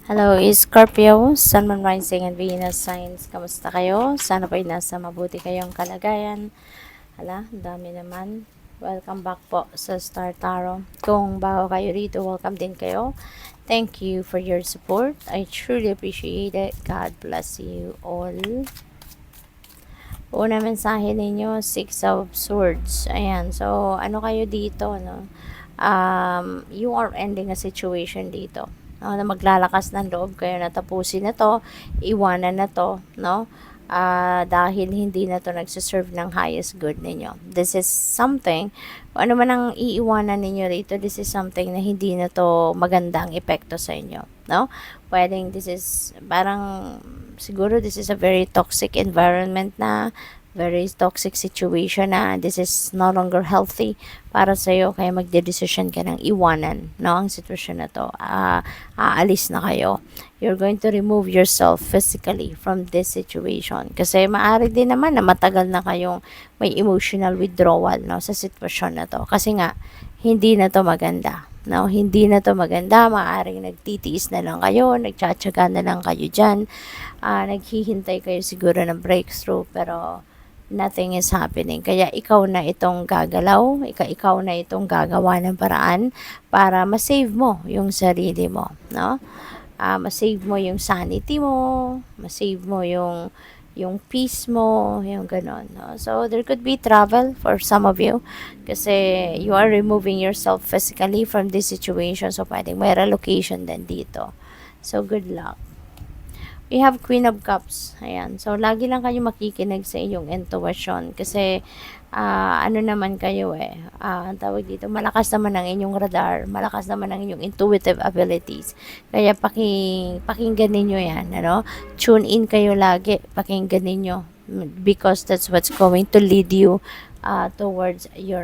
Hello, Scorpio, Sun, Moon, Rising, and Venus signs. Kamusta kayo? Sana po'y nasa mabuti kayong kalagayan. Hala, dami naman. Welcome back po sa Star Tarot. Kung bago kayo rito, welcome din kayo. Thank you for your support. I truly appreciate it. God bless you all. Una mensahe ninyo, Six of Swords. Ayan, so ano kayo dito, no? You are ending a situation dito. No, na maglalakas ng loob kayo na tapusin na to, iwanan na to, no? Dahil hindi na to nagsiserve ng highest good ninyo. This is something, ano man ang iiwanan ninyo rito, this is something na hindi na to magandang epekto sa inyo, no? Pwedeng this is, parang, siguro this is a very toxic environment na, very toxic situation na this is no longer healthy para sa iyo, kaya magdedesisyon ka ng iwanan, no, ang sitwasyon na to. Aalis na kayo. You're going to remove yourself physically from this situation kasi maaari din naman na matagal na kayong may emotional withdrawal, no, sa sitwasyon na to kasi nga hindi na to maganda. No, hindi na to maganda. Maaaring nagtitiis na lang kayo, nagtsatsaga na lang kayo dyan, naghihintay kayo siguro ng breakthrough pero nothing is happening. Kaya ikaw na itong gagalaw, ikaw na itong gagawa ng paraan para ma-save mo yung sarili mo, no? Ma-save mo yung sanity mo, ma-save mo yung peace mo, yung ganon, no? So, there could be travel for some of you kasi you are removing yourself physically from this situation. So, pwedeng may relocation din dito. So, good luck. We have Queen of Cups. Ayan. So, lagi lang kayo makikinig sa inyong intuition. Kasi, ano naman kayo ang tawag dito, malakas naman ang inyong radar. Malakas naman ang inyong intuitive abilities. Kaya, pakinggan ninyo yan. Ano? Tune in kayo lagi. Pakinggan ninyo. Because that's what's going to lead you towards your,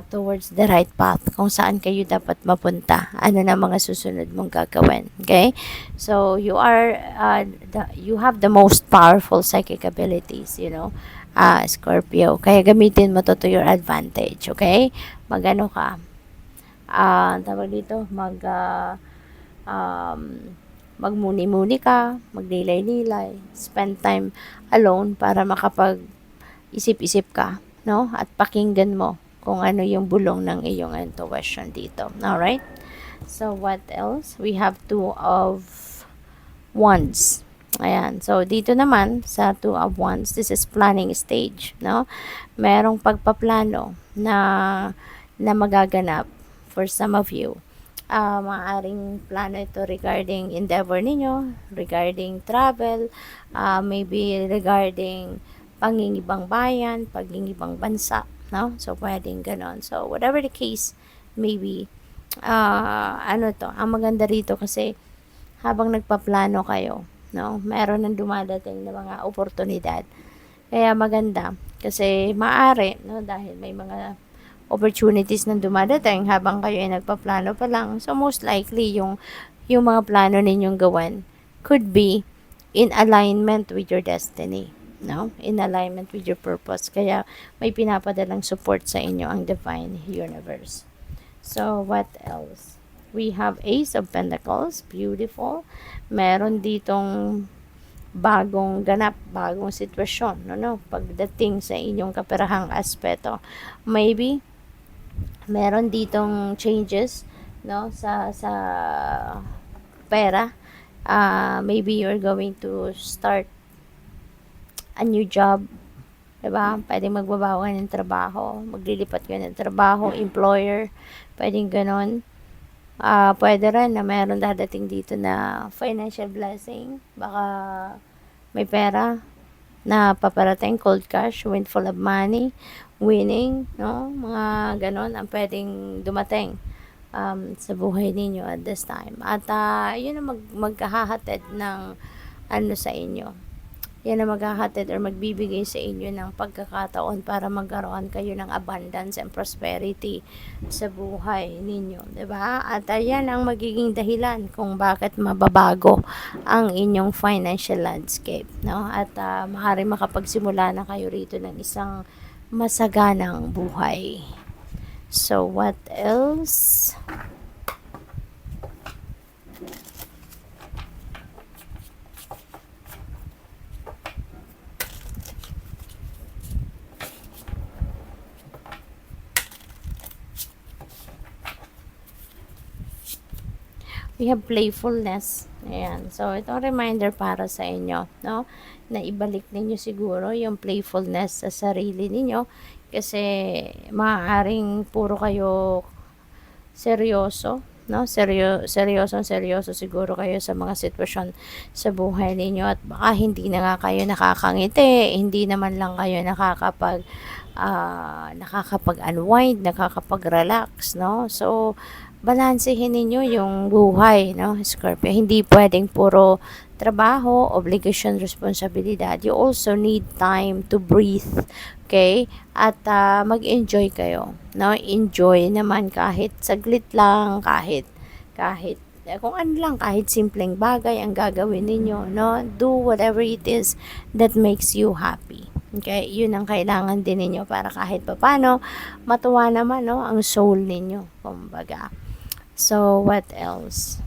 towards the right path, kung saan kayo dapat mapunta, ano na mga susunod mong gagawin. Okay, so you are you have the most powerful psychic abilities, Scorpio, kaya gamitin mo to your advantage. Okay, magano ka, tawag dito, magmuni-muni ka, magnilay-nilay, spend time alone para makapag isip-isip ka, no, at pakinggan mo kung ano yung bulong ng iyong intuition dito. Alright? So, what else? We have Two of Wands. Ayan. So, dito naman, sa Two of Wands, this is planning stage, no? Merong pagpaplano na magaganap for some of you. Maaring plano ito regarding endeavor ninyo, regarding travel, maybe regarding pangingibang bayan, pangingibang bansa, no? So, pwedeng ganon. So, whatever the case, maybe, ang maganda rito kasi, habang nagpaplano kayo, no? Meron ng dumadating na mga oportunidad. Kaya maganda, kasi maaari, no? Dahil may mga opportunities na dumadating habang kayo ay nagpaplano pa lang. So, most likely, yung mga plano ninyong gawan could be in alignment with your destiny. No? In alignment with your purpose. Kaya may pinapadalang support sa inyo ang Divine Universe. So, what else? We have Ace of Pentacles. Beautiful. Meron ditong bagong ganap, bagong sitwasyon, no? Pagdating sa inyong kaperahang aspeto. Maybe, meron ditong changes, no? Sa pera. Maybe you're going to start a new job, diba? Pwedeng magbabago ka ng trabaho, maglilipat ka ng trabaho, employer, pwedeng ganon. Pwede rin na mayroon dadating dito na financial blessing, baka may pera na paparating, cold cash, windfall of money, winning, no? Mga ganon ang pwedeng dumating sa buhay ninyo at this time. At yun ang magkahahatid ng ano sa inyo. Yan ang maghahatid or magbibigay sa inyo ng pagkakataon para magkaroon kayo ng abundance and prosperity sa buhay ninyo, 'di ba? At ayan ang magiging dahilan kung bakit mababago ang inyong financial landscape, no? At maaaring makapagsimula na kayo rito ng isang masaganang buhay. So, what else? We have playfulness. Ayan. So, itong reminder para sa inyo, no? Na ibalik ninyo siguro yung playfulness sa sarili ninyo kasi maaaring puro kayo seryoso, no? Seryoso siguro kayo sa mga sitwasyon sa buhay ninyo at baka hindi na nga kayo nakakangiti, hindi naman lang kayo nakakapag-unwind, nakakapag-relax, no? So, balansehin ninyo yung buhay, no, Scorpio. Hindi pwedeng puro trabaho, obligation, responsibilidad. You also need time to breathe, okay? At mag-enjoy kayo, no? Enjoy naman kahit saglit lang, kahit kung ano lang, kahit simpleng bagay ang gagawin ninyo, no? Do whatever it is that makes you happy. Okay, yun ang kailangan din ninyo para kahit paano matuwa naman, no, ang soul ninyo, kumbaga. So, what else?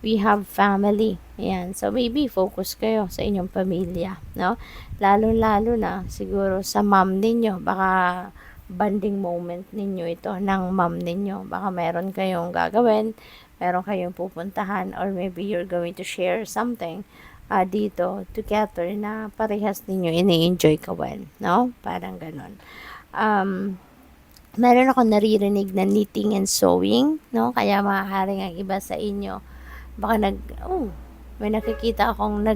We have family. Ayan. So, maybe focus kayo sa inyong pamilya, no? Lalo-lalo na siguro sa mom ninyo. Baka bonding moment ninyo ito ng mom ninyo. Baka meron kayong gagawin, meron kayong pupuntahan, or maybe you're going to share something dito together na parehas ninyo ini-enjoy gawin, no? Parang ganun. Meron ako naririnig na knitting and sewing, no? Kaya maaaring ang iba sa inyo, baka may nakikita akong may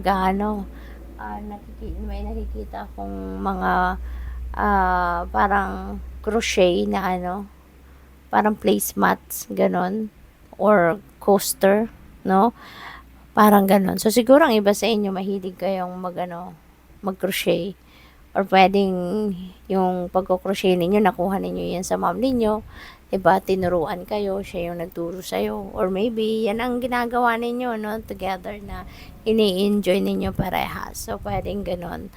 nakikita akong mga parang crochet na parang placemats, ganon, or coaster, no? Parang ganon. So, siguro ang iba sa inyo, mahilig kayong mag-crochet. Or pwedeng yung pagko-crochet ninyo, nakuha ninyo yan sa mom ninyo. Diba? Tinuruan kayo, siya yung nagturo sa'yo. Or maybe, yan ang ginagawa ninyo, no? Together na ini-enjoy ninyo parehas. So, pwedeng ganon.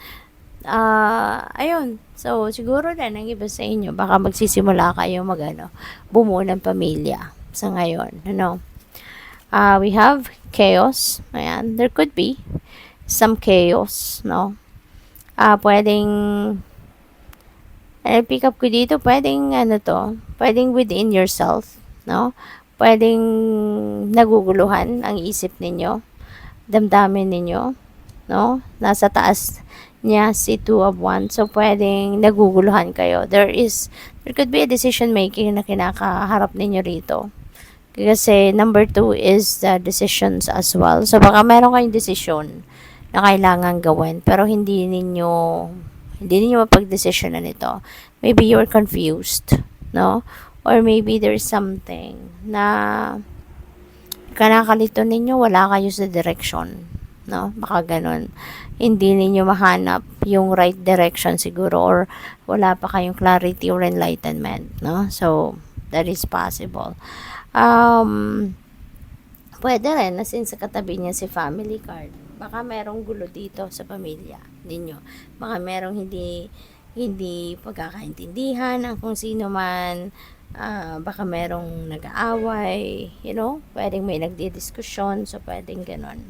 Ayun. So, siguro din, ang iba sa inyo, baka magsisimula kayo bumuo ng pamilya sa ngayon, ano? We have chaos. Ayan. There could be some chaos, no? Pwedeng pick up ko dito, pwedeng pwedeng within yourself, no? Pwedeng naguguluhan ang isip ninyo, damdamin ninyo, no? Nasa taas niya si Two of Wands, so pwedeng naguguluhan kayo. There could be a decision making na kinakaharap ninyo rito. Kasi number 2 is the decisions as well. So baka meron kayong decision na kailangan gawin pero hindi ninyo mapag-desisyonan ito. Maybe you're confused, no? Or maybe there's something na kanakalito ninyo, wala kayo sa direction, no? Baka ganun. Hindi ninyo mahanap yung right direction siguro, or wala pa kayong clarity or enlightenment, no? So, that is possible. Pwede rin na since sa katabi niya si family card, baka merong gulo dito sa pamilya ninyo. Baka merong hindi pagkakaintindihan ng kung sino man. Baka merong nag-aaway, pwedeng may nagdidiskusyon, so pwedeng ganon.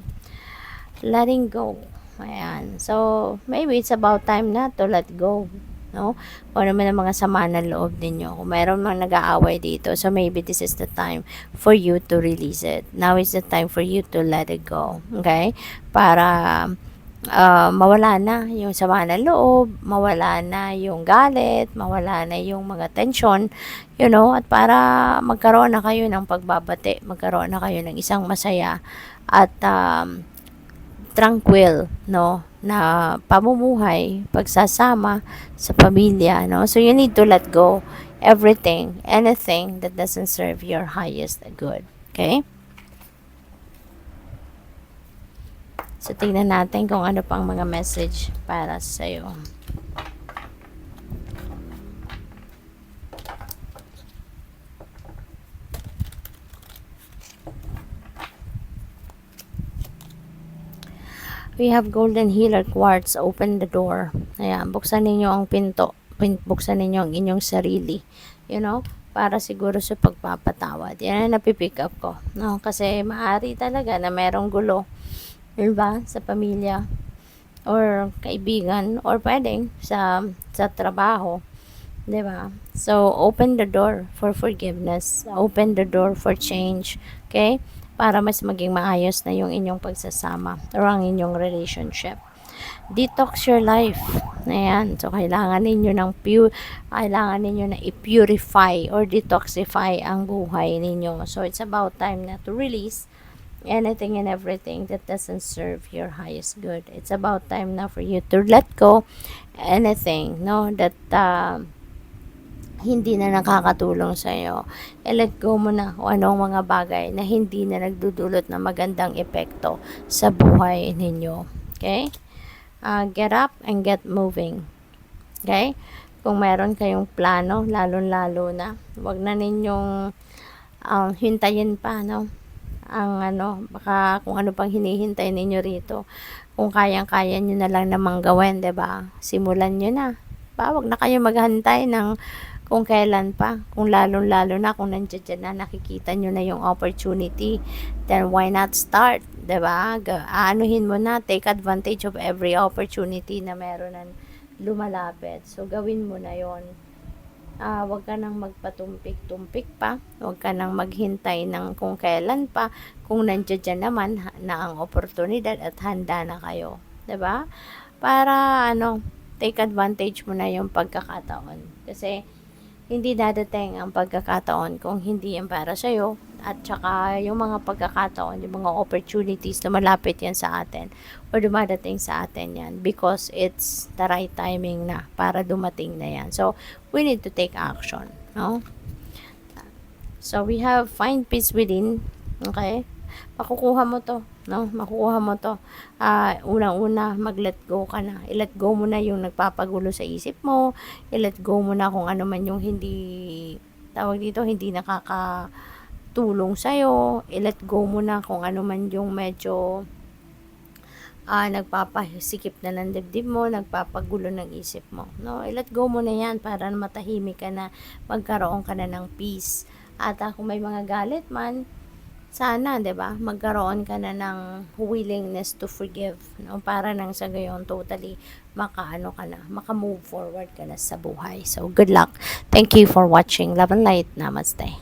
Letting go. Ayan. So, maybe it's about time na to let go, no? Kung naman ang mga sama ng loob ninyo. Kung mayroon mga nag-aaway dito, so maybe this is the time for you to release it. Now is the time for you to let it go. Okay? Para mawala na yung sama ng loob, mawala na yung galit, mawala na yung mga tension, at para magkaroon na kayo ng pagbabati, magkaroon na kayo ng isang masaya at tranquil, no, na pamumuhay, pagsasama sa pamilya, no? So you need to let go anything that doesn't serve your highest good. Okay? So tingnan natin kung ano pang mga message para sa iyo. We have Golden Healer Quartz. Open the door. Ayan, buksan ninyo ang pinto. Buksan ninyo ang inyong sarili. Para siguro sa pagpapatawad. Yan ang napipick up ko. No? Kasi maaari talaga na merong gulo. Diba? Sa pamilya. Or kaibigan. Or pwedeng sa trabaho. 'Di ba? So, open the door for forgiveness. Open the door for change. Okay? Para mas maging maayos na yung inyong pagsasama or ang inyong relationship. Detox your life. Ayan. So, kailangan ninyo na i-purify or detoxify ang buhay ninyo. So, it's about time na to release anything and everything that doesn't serve your highest good. It's about time now for you to let go anything, no, that hindi na nakakatulong sa iyo. I-let go mo na kung anong mga bagay na hindi na nagdudulot ng magandang epekto sa buhay ninyo. Okay? Get up and get moving. Okay? Kung meron kayong plano, lalo-lalo na, wag na ninyong hintayin pa, no? Baka kung ano pang hinihintay ninyo rito. Kung kayang-kaya nyo na lang namang gawin, 'di ba? Simulan nyo na. Wag na kayo maghantay ng kung kailan pa, kung lalong-lalo na kung nandiyan na nakikita nyo na yung opportunity, then why not start, 'di ba? Aanuhin mo na, take advantage of every opportunity na meron ng lumalapit. So gawin mo na 'yon. Wag ka nang magpatumpik-tumpik pa, wag ka nang maghintay ng kung kailan pa, kung nandiyan naman na ang oportunidad at handa na kayo, 'di ba? Para take advantage mo na yung pagkakataon. Kasi hindi dadating ang pagkakataon kung hindi yan para sa'yo. At saka yung mga pagkakataon, yung mga opportunities na malapit yan sa atin or dumadating sa atin yan because it's the right timing na para dumating na yan. So, we need to take action. No? So, we have find peace within. Okay? Makukuha mo to. No? Makukuha mo to. Unang-una, mag-let go ka na. I-let go mo na yung nagpapagulo sa isip mo. I-let go mo na kung ano man yung hindi nakakatulong sa'yo. I-let go mo na kung ano man yung medyo nagpapasikip na ng dibdib mo, nagpapagulo ng isip mo. No? I-let go mo na yan para matahimik ka na, magkaroon ka na ng peace. At kung may mga galit man, sana, 'di ba, magkaroon ka na ng willingness to forgive, no? Para nang sa gayon totally maka-move forward ka na sa buhay. So, good luck. Thank you for watching. Love and light. Namaste.